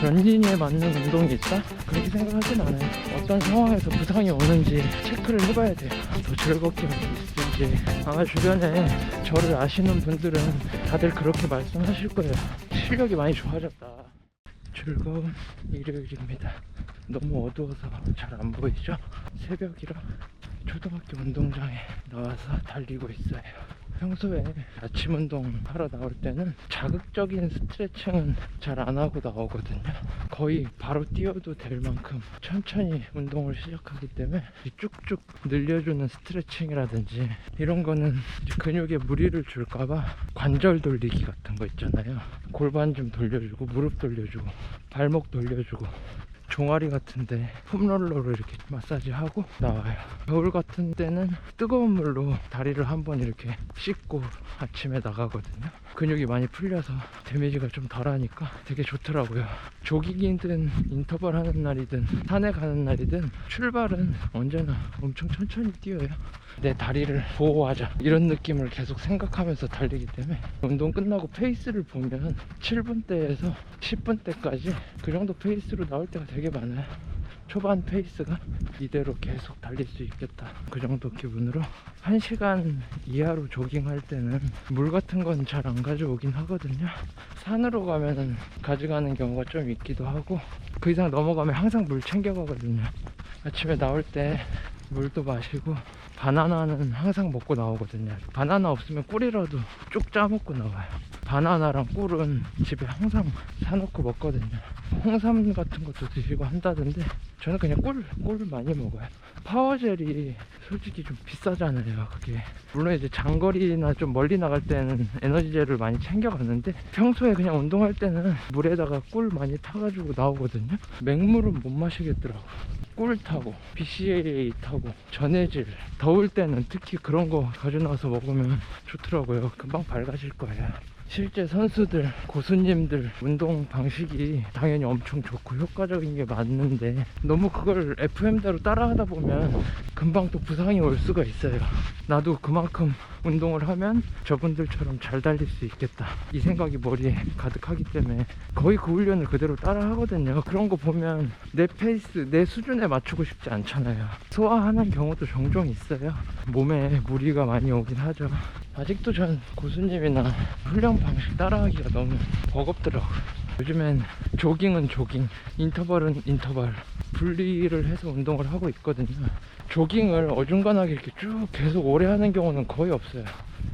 런닝에 맞는 운동이 있다? 그렇게 생각하진 않아요. 어떤 상황에서 부상이 오는지 체크를 해봐야 돼요. 더 즐겁게 할 수 있을지. 아마 주변에 저를 아시는 분들은 다들 그렇게 말씀하실 거예요. 실력이 많이 좋아졌다. 즐거운 일요일입니다. 너무 어두워서 잘 안 보이죠? 새벽이라 초등학교 운동장에 나와서 달리고 있어요. 평소에 아침 운동 하러 나올 때는 자극적인 스트레칭은 잘 안 하고 나오거든요. 거의 바로 뛰어도 될 만큼 천천히 운동을 시작하기 때문에 쭉쭉 늘려주는 스트레칭이라든지 이런 거는 근육에 무리를 줄까봐 관절 돌리기 같은 거 있잖아요. 골반 좀 돌려주고 무릎 돌려주고 발목 돌려주고 종아리 같은데 폼롤러로 이렇게 마사지하고 나와요. 겨울 같은 때는 뜨거운 물로 다리를 한번 이렇게 씻고 아침에 나가거든요. 근육이 많이 풀려서 데미지가 좀 덜하니까 되게 좋더라고요. 조깅이든 인터벌 하는 날이든 산에 가는 날이든 출발은 언제나 엄청 천천히 뛰어요. 내 다리를 보호하자 이런 느낌을 계속 생각하면서 달리기 때문에 운동 끝나고 페이스를 보면 7분대에서 10분대까지 그 정도 페이스로 나올 때가 되게 많아요. 초반 페이스가 이대로 계속 달릴 수 있겠다, 그 정도 기분으로. 1시간 이하로 조깅할 때는 물 같은 건 잘 안 가져오긴 하거든요. 산으로 가면은 가져가는 경우가 좀 있기도 하고, 그 이상 넘어가면 항상 물 챙겨가거든요. 아침에 나올 때 물도 마시고 바나나는 항상 먹고 나오거든요. 바나나 없으면 꿀이라도 쭉 짜먹고 나와요. 바나나랑 꿀은 집에 항상 사놓고 먹거든요. 홍삼 같은 것도 드시고 한다던데 저는 그냥 꿀 많이 먹어요. 파워젤이 솔직히 좀 비싸잖아요. 그게 물론 이제 장거리나 좀 멀리 나갈 때는 에너지젤을 많이 챙겨가는데 평소에 그냥 운동할 때는 물에다가 꿀 많이 타가지고 나오거든요. 맹물은 못 마시겠더라고. 꿀 타고 BCAA 타고 전해질, 더울 때는 특히 그런 거 가져나와서 먹으면 좋더라고요. 금방 밝아질 거예요. 실제 선수들, 고수님들 운동 방식이 당연히 엄청 좋고 효과적인 게 맞는데 너무 그걸 FM대로 따라하다 보면 금방 또 부상이 올 수가 있어요. 나도 그만큼 운동을 하면 저분들처럼 잘 달릴 수 있겠다, 이 생각이 머리에 가득하기 때문에 거의 그 훈련을 그대로 따라 하거든요. 그런 거 보면 내 페이스, 내 수준에 맞추고 싶지 않잖아요. 소화하는 경우도 종종 있어요. 몸에 무리가 많이 오긴 하죠. 아직도 전 고수님이나 훈련 방식 따라하기가 너무 버겁더라고요. 요즘엔 조깅은 조깅, 인터벌은 인터벌 분리를 해서 운동을 하고 있거든요. 조깅을 어중간하게 이렇게 쭉 계속 오래 하는 경우는 거의 없어요.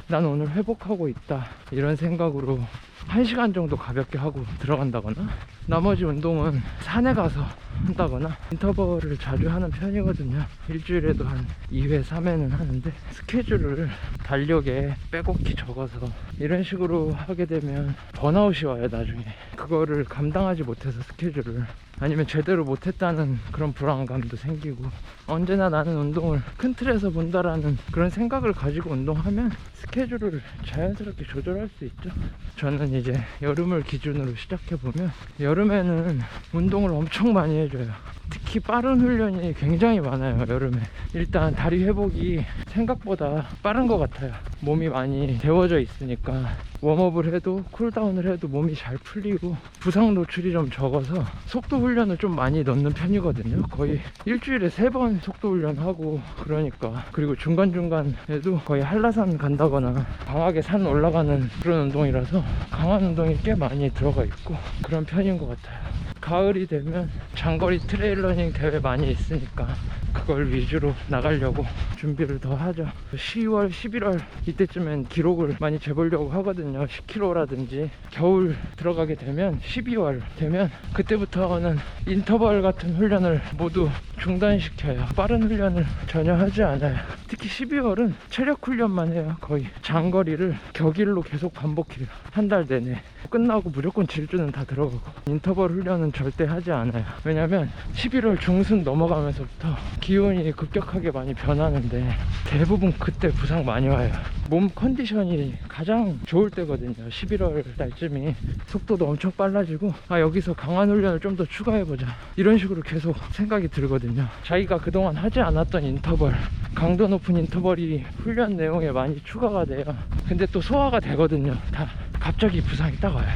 난 오늘 회복하고 있다 이런 생각으로 1시간 정도 가볍게 하고 들어간다거나, 나머지 운동은 산에 가서 한다거나, 인터벌을 자주 하는 편이거든요. 일주일에도 한 2회, 3회는 하는데 스케줄을 달력에 빼곡히 적어서 이런 식으로 하게 되면 번아웃이 와요. 나중에 그거를 감당하지 못해서 스케줄을, 아니면 제대로 못했다는 그런 불안감도 생기고, 언제나 나는 운동을 큰 틀에서 본다라는 그런 생각을 가지고 운동하면 스케줄을 자연스럽게 조절할 수 있죠. 저는 이제 여름을 기준으로 시작해보면 여름에는 운동을 엄청 많이 해줘요. 특히 빠른 훈련이 굉장히 많아요. 여름에 일단 다리 회복이 생각보다 빠른 것 같아요. 몸이 많이 데워져 있으니까 웜업을 해도 쿨다운을 해도 몸이 잘 풀리고 부상 노출이 좀 적어서 속도 훈련을 좀 많이 넣는 편이거든요. 거의 일주일에 3번 속도 훈련하고, 그러니까 그리고 중간중간에도 거의 한라산 간다거나 강하게 산 올라가는 그런 운동이라서 강한 운동이 꽤 많이 들어가 있고 그런 편인 것 같아요. 가을이 되면 장거리 트레일러닝 대회 많이 있으니까 그걸 위주로 나가려고 준비를 더 하죠. 10월, 11월 이때쯤엔 기록을 많이 재보려고 하거든요. 10km라든지. 겨울 들어가게 되면 12월 되면 그때부터는 인터벌 같은 훈련을 모두 중단시켜요. 빠른 훈련을 전혀 하지 않아요. 특히 12월은 체력 훈련만 해요. 거의 장거리를 격일로 계속 반복해요. 한 달 내내. 끝나고 무조건 질주는 다 들어가고 인터벌 훈련은 절대 하지 않아요. 왜냐면 11월 중순 넘어가면서부터 기온이 급격하게 많이 변하는데 대부분 그때 부상 많이 와요. 몸 컨디션이 가장 좋을 때거든요. 11월 달쯤이 속도도 엄청 빨라지고, 아 여기서 강한 훈련을 좀 더 추가해보자 이런 식으로 계속 생각이 들거든요. 자기가 그동안 하지 않았던 인터벌, 강도 높은 인터벌이 훈련 내용에 많이 추가가 돼요. 근데 또 소화가 되거든요. 다 갑자기 부상이 딱 와요.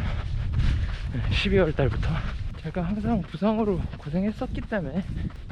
12월 달부터. 제가 항상 부상으로 고생했었기 때문에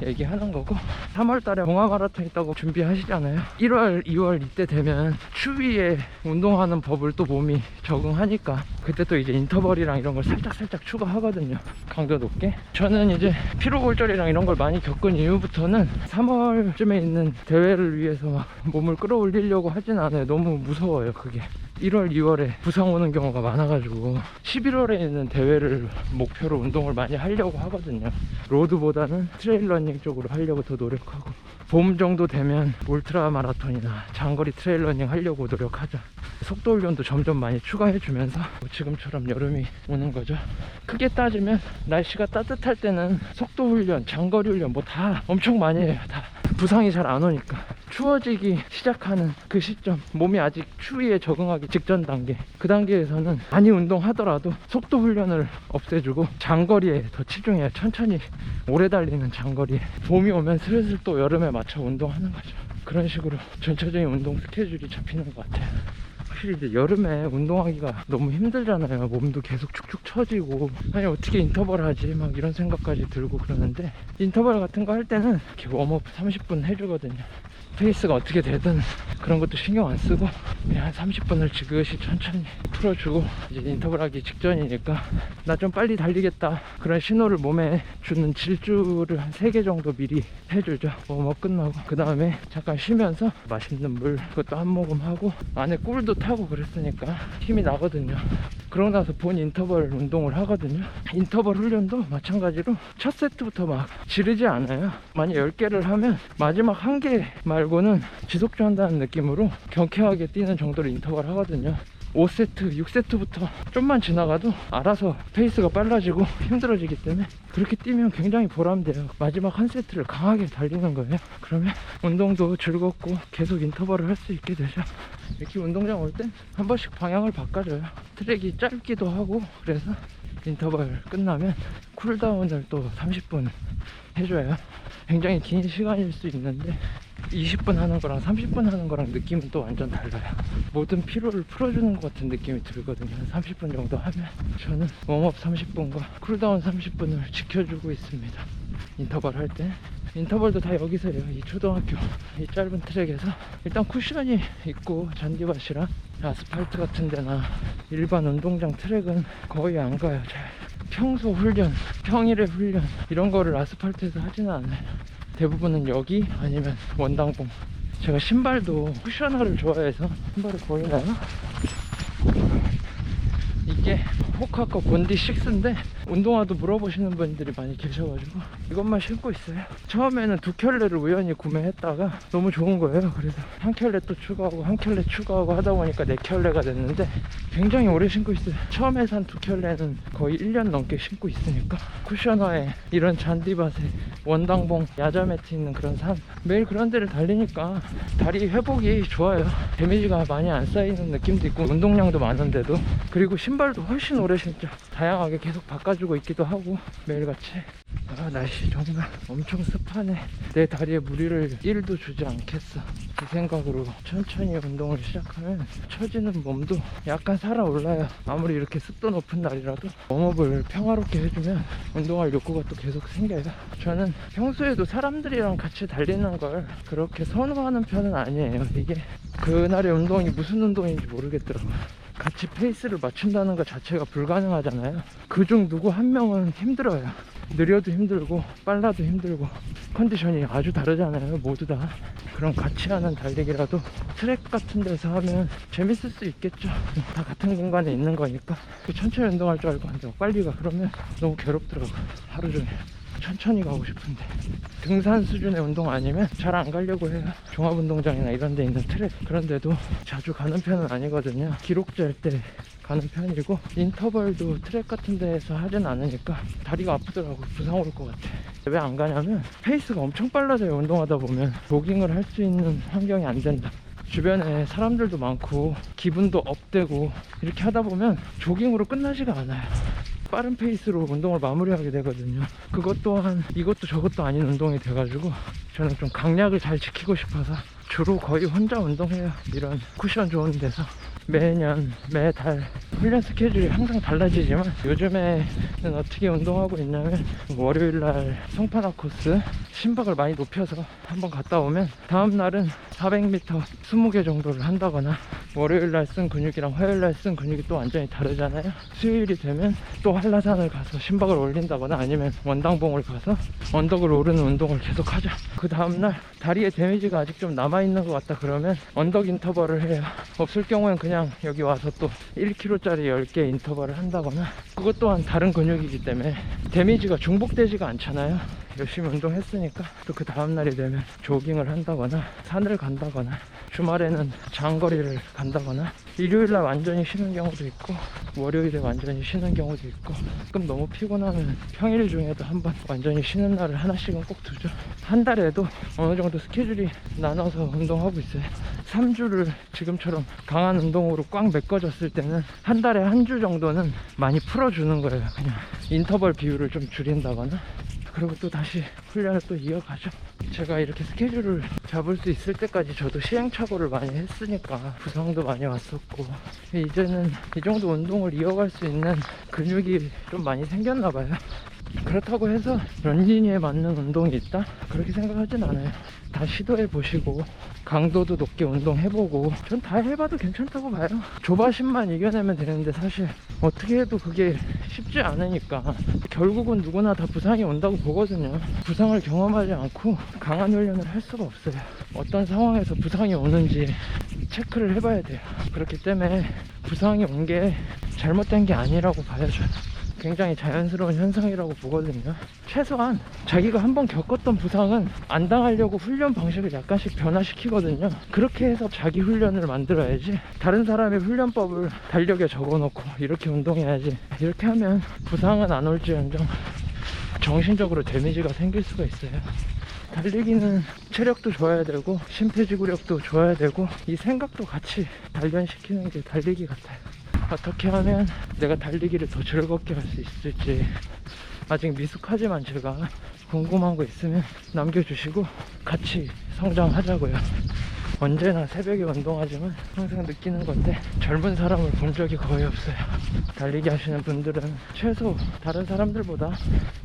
얘기하는 거고, 3월달에 봉화 마라톤 있다고 준비하시잖아요. 1월, 2월 이때 되면 추위에 운동하는 법을 또 몸이 적응하니까 그때 또 이제 인터벌이랑 이런 걸 살짝 추가하거든요. 강도 높게. 저는 이제 피로골절이랑 이런 걸 많이 겪은 이후부터는 3월쯤에 있는 대회를 위해서 막 몸을 끌어올리려고 하진 않아요. 너무 무서워요 그게. 1월, 2월에 부상 오는 경우가 많아가지고 11월에 있는 대회를 목표로 운동을 많이 하려고 하거든요. 로드보다는 트레일 러닝 쪽으로 하려고 더 노력하고, 봄 정도 되면 울트라 마라톤이나 장거리 트레일 러닝 하려고 노력하죠. 속도 훈련도 점점 많이 추가해주면서 지금처럼 여름이 오는 거죠. 크게 따지면 날씨가 따뜻할 때는 속도 훈련, 장거리 훈련 뭐 다 엄청 많이 해요. 다 부상이 잘 안 오니까. 추워지기 시작하는 그 시점, 몸이 아직 추위에 적응하기 직전 단계, 그 단계에서는 많이 운동하더라도 속도 훈련을 없애주고 장거리에 더 치중해요. 천천히 오래 달리는 장거리에. 봄이 오면 슬슬 또 여름에 맞춰 운동하는 거죠. 그런 식으로 전체적인 운동 스케줄이 잡히는 것 같아요. 확실히 이제 여름에 운동하기가 너무 힘들잖아요. 몸도 계속 축축 처지고, 아니 어떻게 인터벌 하지 막 이런 생각까지 들고 그러는데, 인터벌 같은 거 할 때는 이렇게 웜업 30분 해주거든요. 페이스가 어떻게 되든 그런 것도 신경 안 쓰고 그냥 한 30분을 지그시 천천히 풀어주고, 이제 인터벌 하기 직전이니까 나 좀 빨리 달리겠다 그런 신호를 몸에 주는 질주를 한 3개 정도 미리 해주죠. 웜업 끝나고 그 다음에 잠깐 쉬면서 맛있는 물 그것도 한 모금 하고, 안에 꿀도 타고 그랬으니까 힘이 나거든요. 그러고 나서 본 인터벌 운동을 하거든요. 인터벌 훈련도 마찬가지로 첫 세트부터 막 지르지 않아요. 만약 10개를 하면 마지막 1개 말고는 지속주 한다는 느낌으로 경쾌하게 뛰는 정도로 인터벌 하거든요. 5세트, 6세트부터 좀만 지나가도 알아서 페이스가 빨라지고 힘들어지기 때문에 그렇게 뛰면 굉장히 보람돼요. 마지막 한 세트를 강하게 달리는 거예요. 그러면 운동도 즐겁고 계속 인터벌을 할 수 있게 되죠. 이렇게 운동장 올 땐 한 번씩 방향을 바꿔줘요. 트랙이 짧기도 하고, 그래서 인터벌 끝나면 쿨다운을 또 30분 해줘요. 굉장히 긴 시간일 수 있는데 20분 하는 거랑 30분 하는 거랑 느낌은 또 완전 달라요. 모든 피로를 풀어주는 것 같은 느낌이 들거든요. 30분 정도 하면. 저는 웜업 30분과 쿨다운 30분을 지켜주고 있습니다. 인터벌 할 때. 인터벌도 다 여기서 해요. 이 초등학교 이 짧은 트랙에서 일단 쿠션이 있고, 잔디밭이랑 아스팔트 같은 데나 일반 운동장 트랙은 거의 안 가요. 잘. 평소 훈련, 평일의 훈련 이런 거를 아스팔트에서 하지는 않아요. 대부분은 여기 아니면 원당봉. 제가 신발도 쿠셔너를 좋아해서, 신발을 보이나요? 이게 호카커 본디 6인데 운동화도 물어보시는 분들이 많이 계셔가지고 이것만 신고 있어요. 처음에는 2켤레를 우연히 구매했다가 너무 좋은 거예요. 그래서 1켤레 또 추가하고 1켤레 추가하고 하다 보니까 4켤레가 됐는데 굉장히 오래 신고 있어요. 처음에 산 2켤레는 거의 1년 넘게 신고 있으니까. 쿠셔너에 이런 잔디밭에 원당봉 야자 매트 있는 그런 산, 매일 그런 데를 달리니까 다리 회복이 좋아요. 데미지가 많이 안 쌓이는 느낌도 있고, 운동량도 많은데도. 그리고 신발도 훨씬 오래 신죠. 다양하게 계속 바꿔주고 있기도 하고 매일같이. 아, 날씨 정말 엄청 습하네. 내 다리에 무리를 1도 주지 않겠어. 그 생각으로 천천히 운동을 시작하면 처지는 몸도 약간 살아올라요. 아무리 이렇게 습도 높은 날이라도 웜업을 평화롭게 해주면 운동할 욕구가 또 계속 생겨요. 저는 평소에도 사람들이랑 같이 달리는 걸 그렇게 선호하는 편은 아니에요. 이게 그날의 운동이 무슨 운동인지 모르겠더라고요. 같이 페이스를 맞춘다는 것 자체가 불가능하잖아요. 그중 누구 한 명은 힘들어요. 느려도 힘들고 빨라도 힘들고 컨디션이 아주 다르잖아요. 모두 다. 그럼 같이 하는 달리기라도 트랙 같은 데서 하면 재밌을 수 있겠죠. 다 같은 공간에 있는 거니까. 천천히 운동할 줄 알고 한다고 빨리 가 그러면 너무 괴롭더라고요. 하루 종일 천천히 가고 싶은데. 등산 수준의 운동 아니면 잘 안 가려고 해요. 종합운동장이나 이런 데 있는 트랙, 그런 데도 자주 가는 편은 아니거든요. 기록될 때 가는 편이고, 인터벌도 트랙 같은 데에서 하진 않으니까 다리가 아프더라고. 부상 올 것 같아. 왜 안 가냐면 페이스가 엄청 빨라져요. 운동하다 보면 조깅을 할 수 있는 환경이 안 된다. 주변에 사람들도 많고 기분도 업되고 이렇게 하다 보면 조깅으로 끝나지가 않아요. 빠른 페이스로 운동을 마무리하게 되거든요. 그것 또한 이것도 저것도 아닌 운동이 돼가지고 저는 좀 강약을 잘 지키고 싶어서 주로 거의 혼자 운동해요. 이런 쿠션 좋은 데서. 매년 매달 훈련 스케줄이 항상 달라지지만 요즘에는 어떻게 운동하고 있냐면 월요일날 송파나 코스 심박을 많이 높여서 한번 갔다 오면 다음날은 400m 20개 정도를 한다거나, 월요일날 쓴 근육이랑 화요일날 쓴 근육이 또 완전히 다르잖아요. 수요일이 되면 또 한라산을 가서 심박을 올린다거나, 아니면 원당봉을 가서 언덕을 오르는 운동을 계속 하죠. 그 다음날 다리에 데미지가 아직 좀 남아있는 것 같다 그러면 언덕 인터벌을 해요. 없을 경우엔 그냥 여기 와서 또 1kg짜리 10개 인터벌을 한다거나. 그것 또한 다른 근육이기 때문에 데미지가 중복되지가 않잖아요. 열심히 운동했으니까. 또 그 다음날이 되면 조깅을 한다거나 산을 간다거나, 주말에는 장거리를 간다거나, 일요일날 완전히 쉬는 경우도 있고 월요일에 완전히 쉬는 경우도 있고, 가끔 너무 피곤하면 평일 중에도 한번 완전히 쉬는 날을 하나씩은 꼭 두죠. 한 달에도 어느 정도 스케줄이 나눠서 운동하고 있어요. 3주를 지금처럼 강한 운동으로 꽉 메꿔졌을 때는 한 달에 한 주 정도는 많이 풀어주는 거예요. 그냥 인터벌 비율을 좀 줄인다거나. 그리고 또 다시 훈련을 또 이어가죠. 제가 이렇게 스케줄을 잡을 수 있을 때까지 저도 시행착오를 많이 했으니까 부상도 많이 왔었고, 이제는 이 정도 운동을 이어갈 수 있는 근육이 좀 많이 생겼나 봐요. 그렇다고 해서 런닝에 맞는 운동이 있다? 그렇게 생각하진 않아요. 다 시도해 보시고 강도도 높게 운동해보고, 전 다 해봐도 괜찮다고 봐요. 조바심만 이겨내면 되는데 사실 어떻게 해도 그게 쉽지 않으니까 결국은 누구나 다 부상이 온다고 보거든요. 부상을 경험하지 않고 강한 훈련을 할 수가 없어요. 어떤 상황에서 부상이 오는지 체크를 해봐야 돼요. 그렇기 때문에 부상이 온 게 잘못된 게 아니라고 봐요. 저는 굉장히 자연스러운 현상이라고 보거든요. 최소한 자기가 한번 겪었던 부상은 안 당하려고 훈련 방식을 약간씩 변화시키거든요. 그렇게 해서 자기 훈련을 만들어야지, 다른 사람의 훈련법을 달력에 적어놓고 이렇게 운동해야지, 이렇게 하면 부상은 안 올지언정 정신적으로 데미지가 생길 수가 있어요. 달리기는 체력도 좋아야 되고 심폐지구력도 좋아야 되고, 이 생각도 같이 단련시키는 게 달리기 같아요. 어떻게 하면 내가 달리기를 더 즐겁게 할 수 있을지 아직 미숙하지만, 제가 궁금한 거 있으면 남겨주시고 같이 성장하자고요. 언제나 새벽에 운동하지만 항상 느끼는 건데, 젊은 사람을 본 적이 거의 없어요. 달리기 하시는 분들은 최소 다른 사람들보다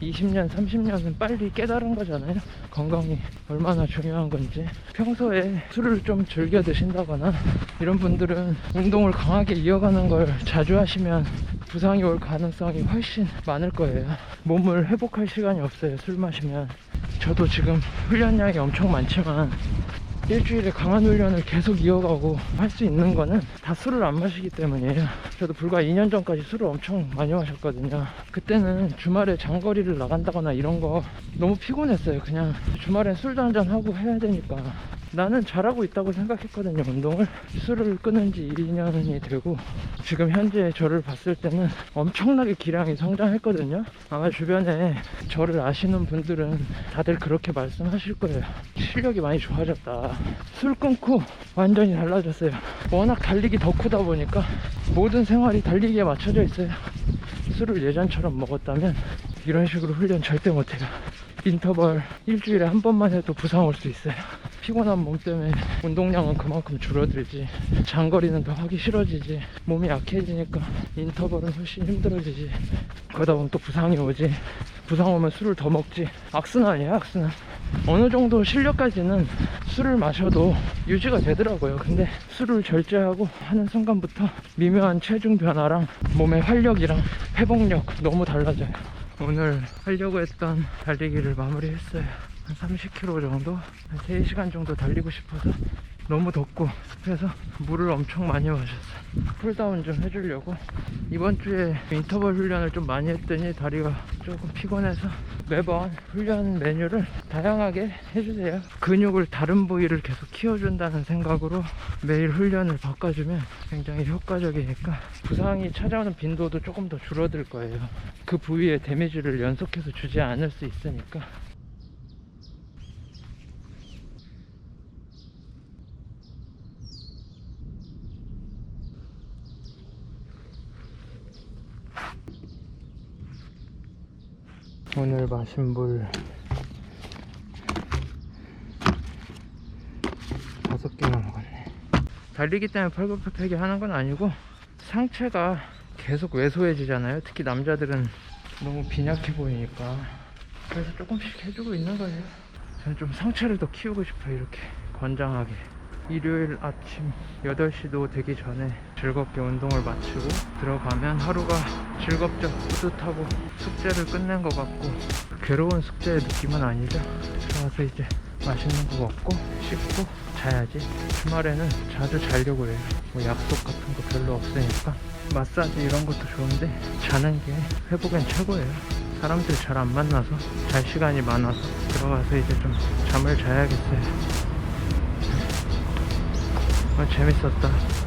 20년, 30년은 빨리 깨달은 거잖아요. 건강이 얼마나 중요한 건지. 평소에 술을 좀 즐겨 드신다거나 이런 분들은 운동을 강하게 이어가는 걸 자주 하시면 부상이 올 가능성이 훨씬 많을 거예요. 몸을 회복할 시간이 없어요, 술 마시면. 저도 지금 훈련량이 엄청 많지만 일주일에 강한 훈련을 계속 이어가고 할 수 있는 거는 다 술을 안 마시기 때문이에요. 저도 불과 2년 전까지 술을 엄청 많이 마셨거든요. 그때는 주말에 장거리를 나간다거나 이런 거 너무 피곤했어요. 그냥 주말엔 술도 한잔 하고 해야 되니까. 나는 잘하고 있다고 생각했거든요, 운동을. 술을 끊은 지 2년이 되고 지금 현재 저를 봤을 때는 엄청나게 기량이 성장했거든요. 아마 주변에 저를 아시는 분들은 다들 그렇게 말씀하실 거예요. 실력이 많이 좋아졌다. 술 끊고 완전히 달라졌어요. 워낙 달리기 덕후다 보니까 모든 생활이 달리기에 맞춰져 있어요. 술을 예전처럼 먹었다면 이런 식으로 훈련 절대 못해요. 인터벌 일주일에 한 번만 해도 부상 올 수 있어요. 피곤한 몸 때문에 운동량은 그만큼 줄어들지, 장거리는 더 하기 싫어지지, 몸이 약해지니까 인터벌은 훨씬 힘들어지지. 그러다 보면 또 부상이 오지. 부상 오면 술을 더 먹지. 악순환이에요, 악순환. 어느 정도 실력까지는 술을 마셔도 유지가 되더라고요. 근데 술을 절제하고 하는 순간부터 미묘한 체중 변화랑 몸의 활력이랑 회복력 너무 달라져요. 오늘 하려고 했던 달리기를 마무리했어요. 한 30km 정도? 한 3시간 정도 달리고 싶어서 너무 덥고 습해서 물을 엄청 많이 마셨어요. 쿨다운 좀 해주려고. 이번 주에 인터벌 훈련을 좀 많이 했더니 다리가 조금 피곤해서 매번 훈련 메뉴를 다양하게 해주세요. 근육을, 다른 부위를 계속 키워준다는 생각으로 매일 훈련을 바꿔주면 굉장히 효과적이니까 부상이 찾아오는 빈도도 조금 더 줄어들 거예요. 그 부위에 데미지를 연속해서 주지 않을 수 있으니까. 오늘 마신 물 달리기 때문에 펄럭펄럭하게 하는 건 아니고 상체가 계속 왜소해지잖아요. 특히 남자들은 너무 빈약해 보이니까. 그래서 조금씩 해주고 있는 거예요. 저는 좀 상체를 더 키우고 싶어요. 이렇게 건장하게. 일요일 아침 8시도 되기 전에 즐겁게 운동을 마치고 들어가면 하루가 즐겁죠. 뿌듯하고 숙제를 끝낸 것 같고, 괴로운 숙제의 느낌은 아니죠. 들어가서 이제 맛있는 거 먹고 씻고 자야지. 주말에는 자주 자려고 해요. 뭐 약속 같은 거 별로 없으니까. 마사지 이런 것도 좋은데 자는 게 회복엔 최고예요. 사람들 잘 안 만나서 잘 시간이 많아서 들어가서 이제 좀 잠을 자야겠어요. 재밌었다.